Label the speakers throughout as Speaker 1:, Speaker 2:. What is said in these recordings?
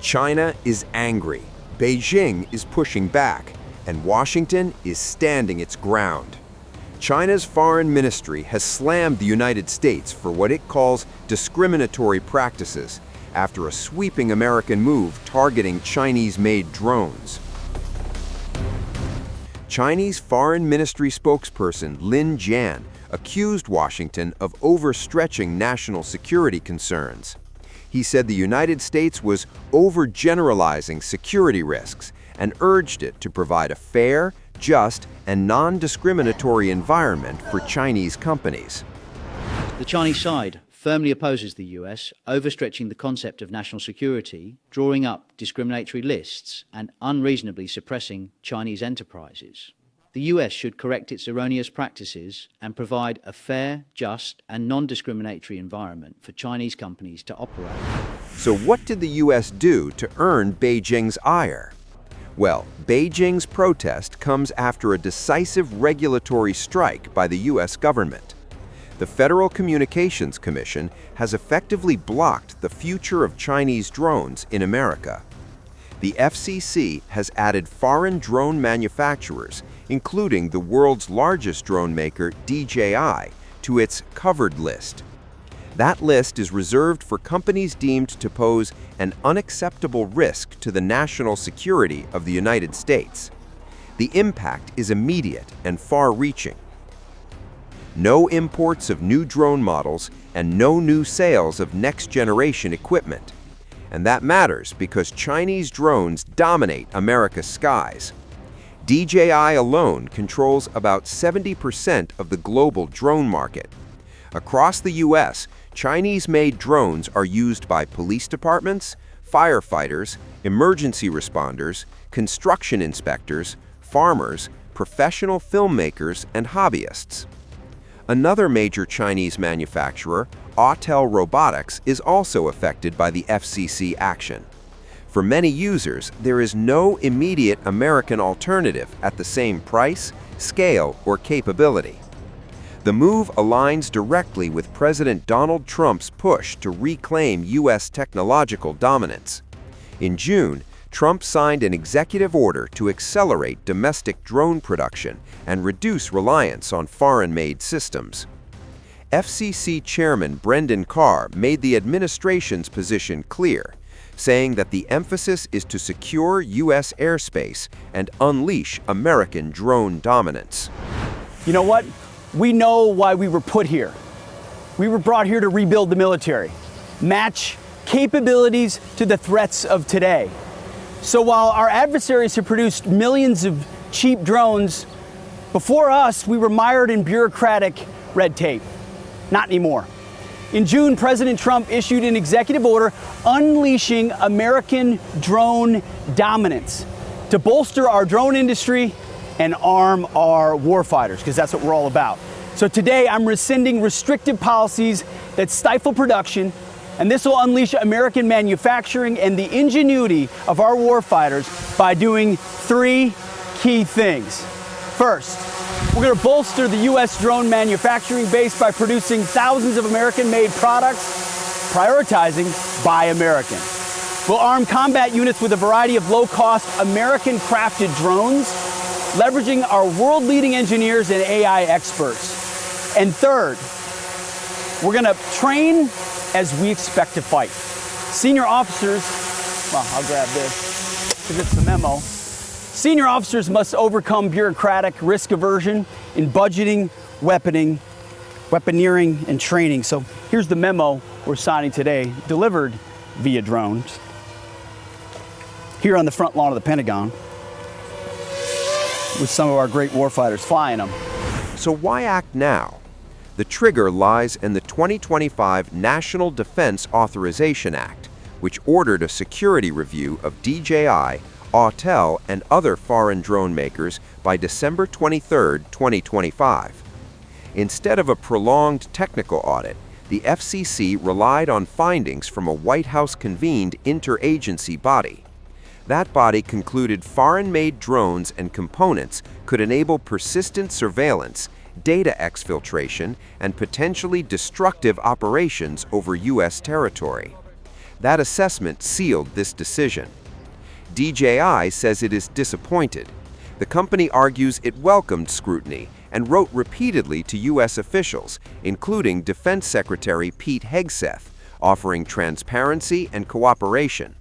Speaker 1: China is angry, Beijing is pushing back, and Washington is standing its ground. China's foreign ministry has slammed the United States for what it calls discriminatory practices after a sweeping American move targeting Chinese-made drones. Chinese Foreign Ministry spokesperson Lin Jian accused Washington of overstretching national security concerns. He said the United States was over-generalizing security risks and urged it to provide a fair, just, and non-discriminatory environment for Chinese companies.
Speaker 2: The Chinese side firmly opposes the US overstretching the concept of national security, drawing up discriminatory lists, and unreasonably suppressing Chinese enterprises. The US should correct its erroneous practices and provide a fair, just, and non-discriminatory environment for Chinese companies to operate.
Speaker 1: So what did the US do to earn Beijing's ire? Well, Beijing's protest comes after a decisive regulatory strike by the US government. The Federal Communications Commission has effectively blocked the future of Chinese drones in America. The FCC has added foreign drone manufacturers, including the world's largest drone maker, DJI, to its covered list. That list is reserved for companies deemed to pose an unacceptable risk to the national security of the United States. The impact is immediate and far-reaching. No imports of new drone models and no new sales of next-generation equipment. And that matters because Chinese drones dominate America's skies. DJI alone controls about 70% of the global drone market. Across the US, Chinese-made drones are used by police departments, firefighters, emergency responders, construction inspectors, farmers, professional filmmakers, and hobbyists. Another major Chinese manufacturer, Autel Robotics, is also affected by the FCC action. For many users, there is no immediate American alternative at the same price, scale, or capability. The move aligns directly with President Donald Trump's push to reclaim U.S. technological dominance. In June, Trump signed an executive order to accelerate domestic drone production and reduce reliance on foreign-made systems. FCC Chairman Brendan Carr made the administration's position clear, saying that the emphasis is to secure U.S. airspace and unleash American drone dominance.
Speaker 3: You know what? We know why we were put here. We were brought here to rebuild the military, match capabilities to the threats of today. So while our adversaries have produced millions of cheap drones, before us, we were mired in bureaucratic red tape. Not anymore. In June, President Trump issued an executive order unleashing American drone dominance to bolster our drone industry and arm our warfighters, because that's what we're all about. So today, I'm rescinding restrictive policies that stifle production, and this will unleash American manufacturing and the ingenuity of our warfighters by doing three key things. First, we're going to bolster the U.S. drone manufacturing base by producing thousands of American-made products, prioritizing Buy American. We'll arm combat units with a variety of low-cost, American-crafted drones, leveraging our world-leading engineers and AI experts. And third, we're going to train as we expect to fight. Senior officers, well, I'll grab this because it's the memo. Senior officers must overcome bureaucratic risk aversion in budgeting, weaponeering, and training. So here's the memo we're signing today, delivered via drones. Here on the front lawn of the Pentagon, with some of our great warfighters flying them.
Speaker 1: So why act now? The trigger lies in the 2025 National Defense Authorization Act, which ordered a security review of DJI, Autel, and other foreign drone makers by December 23, 2025. Instead of a prolonged technical audit, the FCC relied on findings from a White House-convened interagency body. That body concluded foreign-made drones and components could enable persistent surveillance, data exfiltration, and potentially destructive operations over U.S. territory. That assessment sealed this decision. DJI says it is disappointed. The company argues it welcomed scrutiny and wrote repeatedly to U.S. officials, including Defense Secretary Pete Hegseth, offering transparency and cooperation.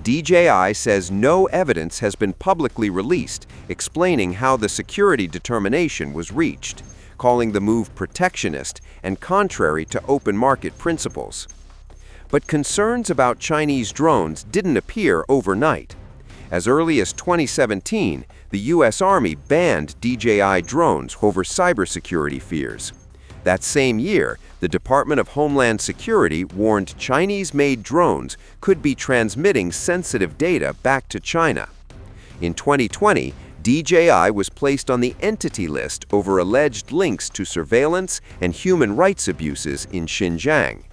Speaker 1: DJI says no evidence has been publicly released explaining how the security determination was reached, calling the move protectionist and contrary to open market principles. But concerns about Chinese drones didn't appear overnight. As early as 2017, the U.S. Army banned DJI drones over cybersecurity fears. That same year, the Department of Homeland Security warned Chinese-made drones could be transmitting sensitive data back to China. In 2020, DJI was placed on the entity list over alleged links to surveillance and human rights abuses in Xinjiang.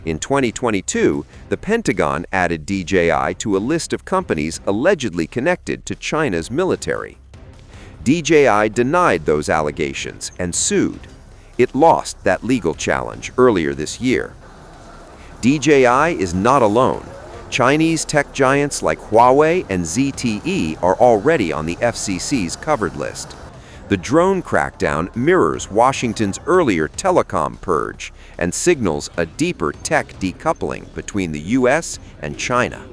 Speaker 1: In 2022, the Pentagon added DJI to a list of companies allegedly connected to China's military. DJI denied those allegations and sued. It lost that legal challenge earlier this year. DJI is not alone. Chinese tech giants like Huawei and ZTE are already on the FCC's covered list. The drone crackdown mirrors Washington's earlier telecom purge and signals a deeper tech decoupling between the U.S. and China.